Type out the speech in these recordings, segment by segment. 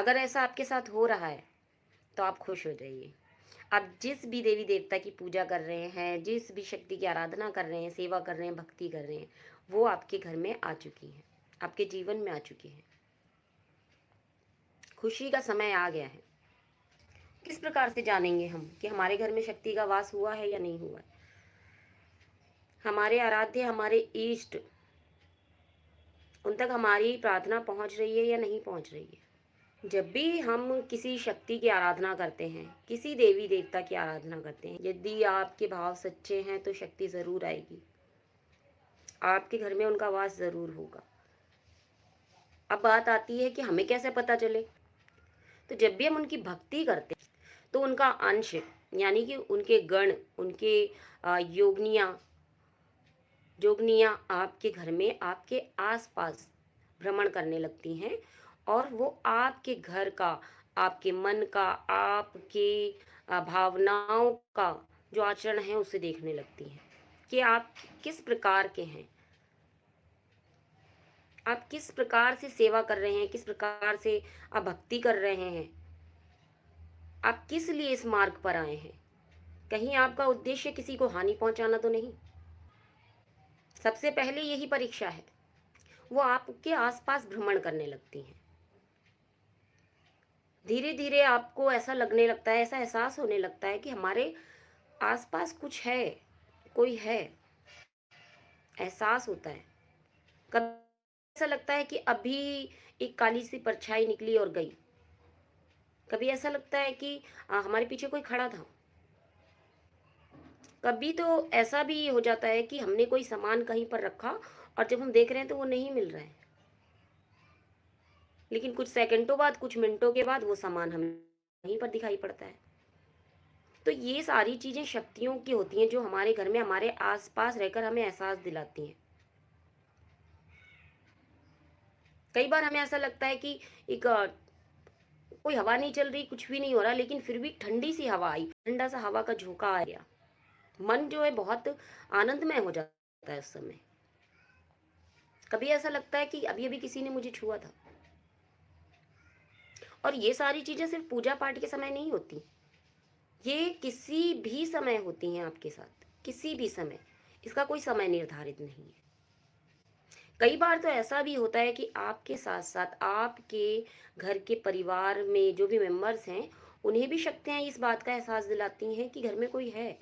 अगर ऐसा आपके साथ हो रहा है तो आप खुश हो जाइए। आप जिस भी देवी देवता की पूजा कर रहे हैं, जिस भी शक्ति की आराधना कर रहे हैं, सेवा कर रहे हैं, भक्ति कर रहे हैं, वो आपके घर में आ चुकी हैं, आपके जीवन में आ चुकी हैं। खुशी का समय आ गया है। किस प्रकार से जानेंगे हम कि हमारे घर में शक्ति का वास हुआ है या नहीं हुआ है? हमारे आराध्य, हमारे इष्ट, उन तक हमारी प्रार्थना पहुंच रही है या नहीं पहुंच रही है? जब भी हम किसी शक्ति की आराधना करते हैं, किसी देवी देवता की आराधना करते हैं, यदि आपके भाव सच्चे हैं तो शक्ति जरूर आएगी, आपके घर में उनका वास जरूर होगा। अब बात आती है कि हमें कैसे पता चले। तो जब भी हम उनकी भक्ति करते हैं तो उनका अंश, यानी कि उनके गण, उनके योगनियाँ जोगनियाँ आपके घर में, आपके आसपास भ्रमण करने लगती हैं, और वो आपके घर का, आपके मन का, आपके भावनाओं का जो आचरण है उसे देखने लगती हैं कि आप किस प्रकार के हैं, आप किस प्रकार से सेवा कर रहे हैं, किस प्रकार से आप भक्ति कर रहे हैं, आप किस लिए इस मार्ग पर आए हैं। कहीं आपका उद्देश्य किसी को हानि पहुंचाना तो नहीं। सबसे पहले यही परीक्षा है। वो आपके आसपास भ्रमण करने लगती हैं। धीरे धीरे आपको ऐसा लगने लगता है, ऐसा एहसास होने लगता है कि हमारे आसपास कुछ है, कोई है। एहसास होता है। कभी ऐसा लगता है कि अभी एक काली सी परछाई निकली और गई। कभी ऐसा लगता है कि हमारे पीछे कोई खड़ा था। कभी तो ऐसा भी हो जाता है कि हमने कोई सामान कहीं पर रखा और जब हम देख रहे हैं तो वो नहीं मिल रहा है, लेकिन कुछ सेकंडों बाद, कुछ मिनटों के बाद वो सामान हमें वहीं पर दिखाई पड़ता है। तो ये सारी चीजें शक्तियों की होती हैं जो हमारे घर में, हमारे आसपास रहकर हमें एहसास दिलाती हैं। कई बार हमें ऐसा लगता है कि एक कोई हवा नहीं चल रही, कुछ भी नहीं हो रहा, लेकिन फिर भी ठंडी सी हवा आई, ठंडा सा हवा का झोंका आ गया। मन जो है बहुत आनंदमय हो जाता है उस समय। कभी ऐसा लगता है कि अभी अभी किसी ने मुझे छुआ था। और ये सारी चीजें सिर्फ पूजा पाठ के समय नहीं होती, ये किसी भी समय होती हैं आपके साथ, किसी भी समय। इसका कोई समय निर्धारित नहीं है। कई बार तो ऐसा भी होता है कि आपके साथ साथ आपके घर के परिवार में जो भी मेंबर्स हैं, उन्हें भी शक्तियाँ इस बात का एहसास दिलाती हैं कि घर में कोई है।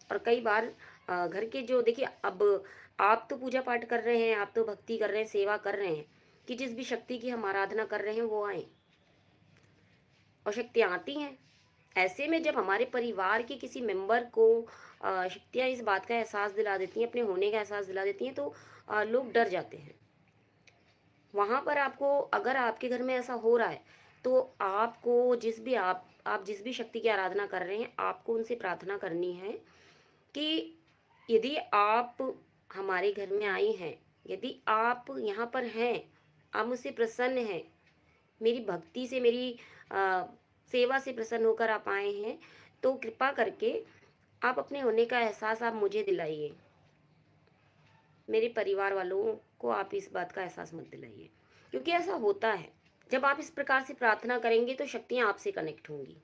और कई बार घर के जो, देखिए अब आप तो पूजा पाठ कर रहे हैं, आप तो भक्ति कर रहे हैं, सेवा कर रहे हैं कि जिस भी शक्ति की हम आराधना कर रहे हैं वो आए, और शक्तियाँ आती हैं। ऐसे में जब हमारे परिवार के किसी मेंबर को शक्तियाँ इस बात का एहसास दिला देती हैं, अपने होने का एहसास दिला देती हैं, तो लोग डर जाते हैं। वहाँ पर आपको, अगर आपके घर में ऐसा हो रहा है, तो आपको जिस भी आप जिस भी शक्ति की आराधना कर रहे हैं, आपको उनसे प्रार्थना करनी है कि यदि आप हमारे घर में आई हैं, यदि आप यहाँ पर हैं, आप मुझसे प्रसन्न हैं, मेरी भक्ति से, मेरी अ, सेवा से प्रसन्न होकर आप आए हैं, तो कृपा करके आप अपने होने का एहसास आप मुझे दिलाइए। मेरे परिवार वालों को आप इस बात का एहसास मत दिलाइए। क्योंकि ऐसा होता है, जब आप इस प्रकार से प्रार्थना करेंगे तो शक्तियाँ आपसे कनेक्ट होंगी।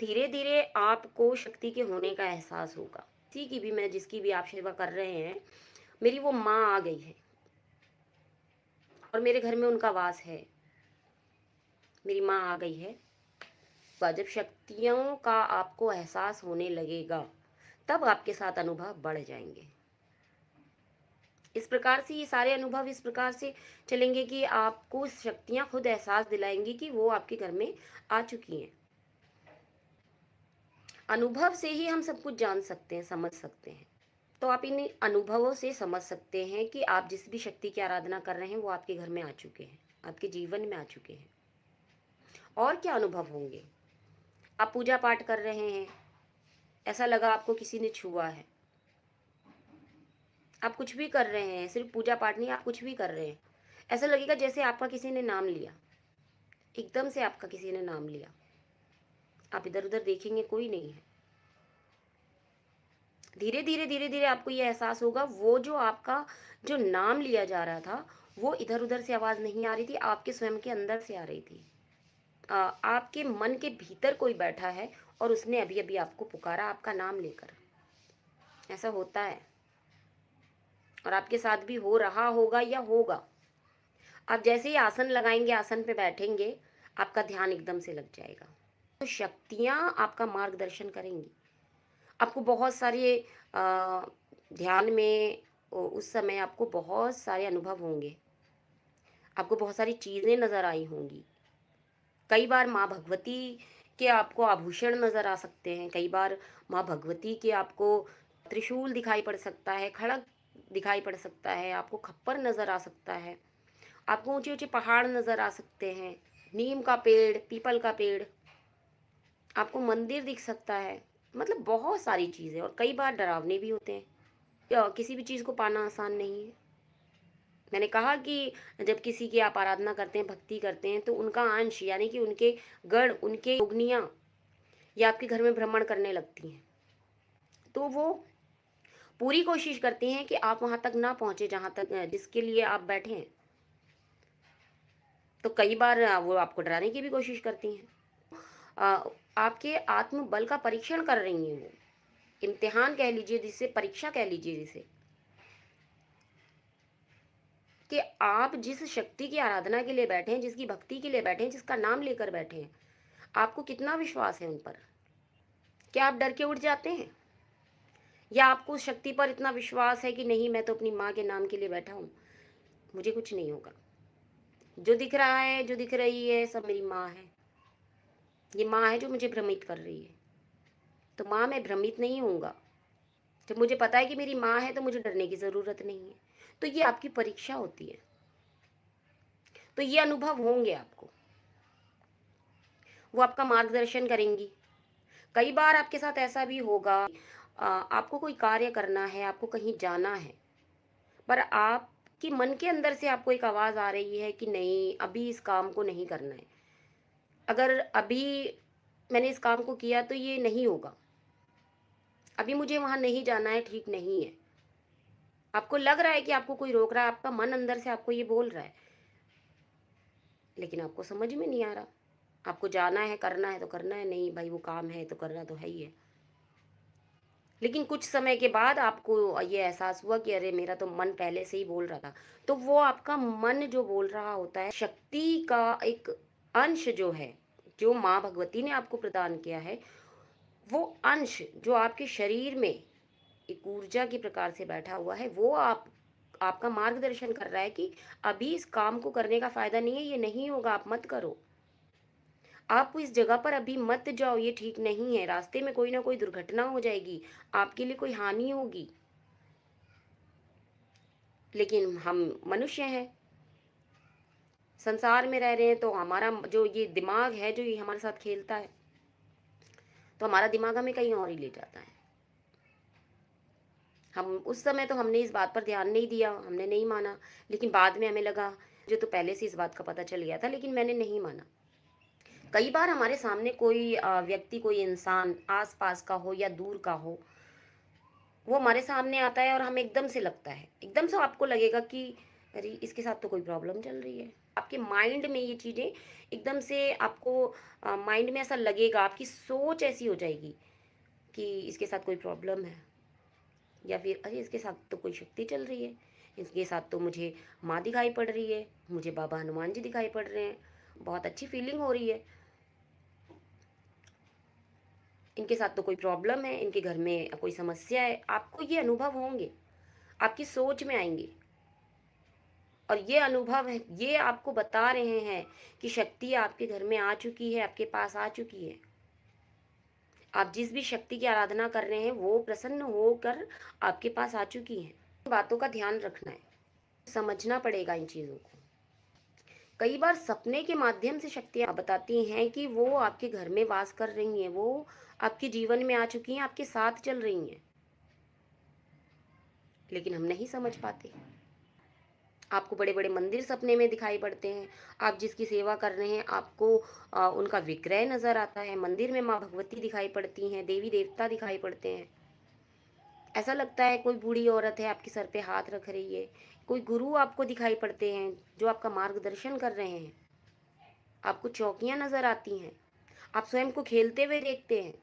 धीरे धीरे आपको शक्ति के होने का एहसास होगा। किसी की भी, मैं जिसकी भी आप सेवा कर रहे हैं, मेरी वो माँ आ गई है और मेरे घर में उनका वास है, मेरी माँ आ गई है। जब शक्तियों का आपको एहसास होने लगेगा, तब आपके साथ अनुभव बढ़ जाएंगे। इस प्रकार से ये सारे अनुभव इस प्रकार से चलेंगे कि आपको शक्तियां खुद एहसास दिलाएंगी कि वो आपके घर में आ चुकी हैं। अनुभव से ही हम सब कुछ जान सकते हैं, समझ सकते हैं। तो आप इन अनुभवों से समझ सकते हैं कि आप जिस भी शक्ति की आराधना कर रहे हैं वो आपके घर में आ चुके हैं, आपके जीवन में आ चुके हैं। और क्या अनुभव होंगे? आप पूजा पाठ कर रहे हैं, ऐसा लगा आपको किसी ने छुआ है। आप कुछ भी कर रहे हैं, सिर्फ पूजा पाठ नहीं, आप कुछ भी कर रहे हैं, ऐसा लगेगा जैसे आपका किसी ने नाम लिया, एकदम से आपका किसी ने नाम लिया। आप इधर उधर देखेंगे, कोई नहीं है। धीरे धीरे धीरे धीरे आपको ये एहसास होगा, वो जो आपका जो नाम लिया जा रहा था, वो इधर उधर से आवाज नहीं आ रही थी, आपके स्वयं के अंदर से आ रही थी। आपके मन के भीतर कोई बैठा है और उसने अभी अभी आपको पुकारा आपका नाम लेकर। ऐसा होता है और आपके साथ भी हो रहा होगा या होगा। आप जैसे ही आसन लगाएंगे, आसन पे बैठेंगे, आपका ध्यान एकदम से लग जाएगा। तो शक्तियाँ आपका मार्गदर्शन करेंगी। आपको बहुत सारे ध्यान में उस समय आपको बहुत सारे अनुभव होंगे। आपको बहुत सारी चीज़ें नज़र आई होंगी। कई बार माँ भगवती के आपको आभूषण नज़र आ सकते हैं। कई बार माँ भगवती के आपको त्रिशूल दिखाई पड़ सकता है, खड़ग दिखाई पड़ सकता है, आपको खप्पर नज़र आ सकता है, आपको ऊँचे-ऊँचे पहाड़ नज़र आ सकते हैं, नीम का पेड़, पीपल का पेड़, आपको मंदिर दिख सकता है। मतलब बहुत सारी चीज़ें और कई बार डरावने भी होते हैं। किसी भी चीज़ को पाना आसान नहीं है। मैंने कहा कि जब किसी की आप आराधना करते हैं, भक्ति करते हैं, तो उनका अंश यानी कि उनके गण, उनके योगनियाँ ये आपके घर में भ्रमण करने लगती हैं। तो वो पूरी कोशिश करती हैं कि आप वहाँ तक ना पहुँचे जहाँ तक जिसके लिए आप बैठे हैं। तो कई बार वो आपको डराने की भी कोशिश करती हैं। अ, आपके आत्मबल का परीक्षण कर रही हैं वो। इम्तिहान कह लीजिए जिसे, परीक्षा कह लीजिए जिसे, कि आप जिस शक्ति की आराधना के लिए बैठे हैं, जिसकी भक्ति के लिए बैठे हैं, जिसका नाम लेकर बैठे हैं, आपको कितना विश्वास है उन पर? क्या आप डर के उठ जाते हैं? या आपको उस शक्ति पर इतना विश्वास है कि नहीं, मैं तो अपनी माँ के नाम के लिए बैठा हूँ, मुझे कुछ नहीं होगा। जो दिख रहा है, जो दिख रही है, सब मेरी माँ है। ये माँ है जो मुझे भ्रमित कर रही है। तो माँ, मैं भ्रमित नहीं होऊँगा। जब मुझे पता है कि मेरी माँ है तो मुझे डरने की ज़रूरत नहीं है। तो ये आपकी परीक्षा होती है। तो ये अनुभव होंगे आपको। वो आपका मार्गदर्शन करेंगी। कई बार आपके साथ ऐसा भी होगा, आपको कोई कार्य करना है, आपको कहीं जाना है, पर आपके मन के अंदर से आपको एक आवाज़ आ रही है कि नहीं, अभी इस काम को नहीं करना है। अगर अभी मैंने इस काम को किया तो ये नहीं होगा। अभी मुझे वहाँ नहीं जाना है, ठीक नहीं है। आपको लग रहा है कि आपको कोई रोक रहा है, आपका मन अंदर से आपको ये बोल रहा है, लेकिन आपको समझ में नहीं आ रहा। आपको जाना है, करना है तो करना है, नहीं भाई वो काम है तो करना तो है ही है। लेकिन कुछ समय के बाद आपको ये एहसास हुआ कि अरे, मेरा तो मन पहले से ही बोल रहा था। तो वो आपका मन जो बोल रहा होता है, शक्ति का एक अंश जो है, जो माँ भगवती ने आपको प्रदान किया है, वो अंश जो आपके शरीर में एक ऊर्जा के प्रकार से बैठा हुआ है, वो आपका मार्गदर्शन कर रहा है कि अभी इस काम को करने का फ़ायदा नहीं है, ये नहीं होगा, आप मत करो। आप इस जगह पर अभी मत जाओ, ये ठीक नहीं है, रास्ते में कोई ना कोई दुर्घटना हो जाएगी, आपके लिए कोई हानि होगी। लेकिन हम मनुष्य हैं, संसार में रह रहे हैं, तो हमारा जो ये दिमाग है, जो ये हमारे साथ खेलता है, तो हमारा दिमाग हमें कहीं और ही ले जाता है। हम उस समय तो हमने इस बात पर ध्यान नहीं दिया, हमने नहीं माना, लेकिन बाद में हमें लगा, मुझे तो पहले से इस बात का पता चल गया था, लेकिन मैंने नहीं माना। कई बार हमारे सामने कोई व्यक्ति, कोई इंसान आस-पास का हो या दूर का हो, वो हमारे सामने आता है और हमें एकदम से लगता है, एकदम से आपको लगेगा कि अरे, इसके साथ तो कोई प्रॉब्लम चल रही है। आपके माइंड में ये चीज़ें एकदम से आपको माइंड में ऐसा लगेगा, आपकी सोच ऐसी हो जाएगी कि इसके साथ कोई प्रॉब्लम है, या फिर अरे, इसके साथ तो कोई शक्ति चल रही है, इसके साथ तो मुझे माँ दिखाई पड़ रही है, मुझे बाबा हनुमान जी दिखाई पड़ रहे हैं, बहुत अच्छी फीलिंग हो रही है। इनके साथ तो कोई प्रॉब्लम है, इनके घर में कोई समस्या है। आपको ये अनुभव होंगे, आपकी सोच में आएंगे, और ये अनुभव है, ये आपको बता रहे हैं कि शक्ति आपके घर में आ चुकी है, आपके पास आ चुकी है। आप जिस भी शक्ति की आराधना कर रहे हैं, वो प्रसन्न होकर आपके पास आ चुकी है। बातों का ध्यान रखना है, समझना पड़ेगा इन चीज़ों को। कई बार सपने के माध्यम से शक्तियाँ बताती हैं कि वो आपके घर में वास कर रही हैं, वो आपके जीवन में आ चुकी हैं, आपके साथ चल रही हैं, लेकिन हम नहीं समझ पाते। आपको बड़े-बड़े मंदिर सपने में दिखाई पड़ते हैं, आप जिसकी सेवा कर रहे हैं, आपको उनका विग्रह नज़र आता है, मंदिर में माँ भगवती दिखाई पड़ती हैं, देवी-देवता दिखाई पड़ते हैं। ऐसा लगता है कोई बूढ़ी औरत है, आपके सर पे हाथ रख रही है, कोई गुरु आपको दिखाई पड़ते हैं, जो आपका मार्गदर्शन कर रहे हैं। आपको चौकियां नजर आती हैं, आप स्वयं को खेलते हुए देखते हैं।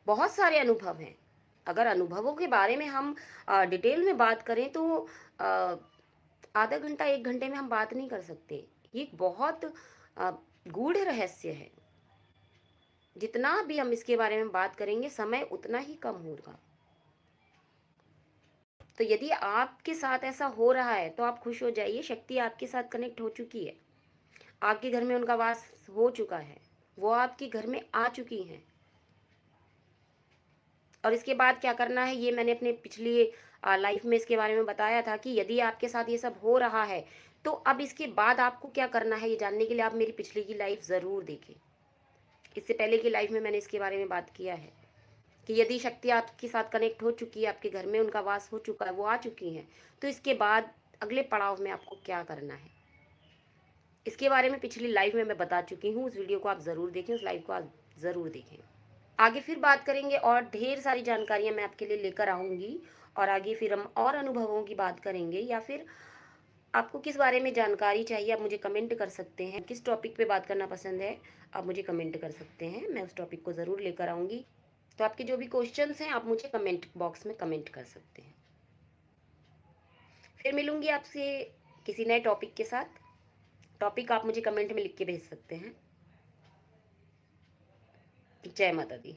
बहुत सारे अनुभव हैं। अगर अनुभवों के बारे में हम डिटेल में बात करें तो अ, आधा घंटा 1 घंटे में हम बात नहीं कर सकते। ये एक बहुत अ, गूढ़ रहस्य है। जितना भी हम इसके बारे में बात करेंगे समय उतना ही कम होगा। तो यदि आपके साथ ऐसा हो रहा है तो आप खुश हो जाइए, शक्ति आपके साथ कनेक्ट हो चुकी है। आपके घर में उनका वास हो चुका है, वो आपके घर में आ चुकी हैं। और इसके बाद क्या करना है ये मैंने अपने पिछली लाइफ में इसके बारे में बताया था कि यदि आपके साथ ये सब हो रहा है तो अब इसके बाद आपको क्या करना है ये जानने के लिए आप मेरी पिछली की लाइफ ज़रूर देखें। इससे पहले की लाइफ में मैंने इसके बारे में बात किया है कि यदि शक्ति आपके साथ कनेक्ट हो चुकी है, आपके घर में उनका वास हो चुका है, वो आ चुकी हैं, तो इसके बाद अगले पड़ाव में आपको क्या करना है इसके बारे में पिछली लाइफ में मैं बता चुकी हूँ। उस वीडियो को आप ज़रूर देखें, उस लाइव को आप ज़रूर देखें। आगे फिर बात करेंगे और ढेर सारी जानकारियाँ मैं आपके लिए लेकर आऊँगी। और आगे फिर हम और अनुभवों की बात करेंगे, या फिर आपको किस बारे में जानकारी चाहिए आप मुझे कमेंट कर सकते हैं। किस टॉपिक पे बात करना पसंद है आप मुझे कमेंट कर सकते हैं, मैं उस टॉपिक को ज़रूर लेकर आऊँगी। तो आपके जो भी क्वेश्चंस हैं आप मुझे कमेंट बॉक्स में कमेंट कर सकते हैं। फिर मिलूंगी आपसे किसी नए टॉपिक के साथ। टॉपिक आप मुझे कमेंट में लिख के भेज सकते हैं। जय माता दी।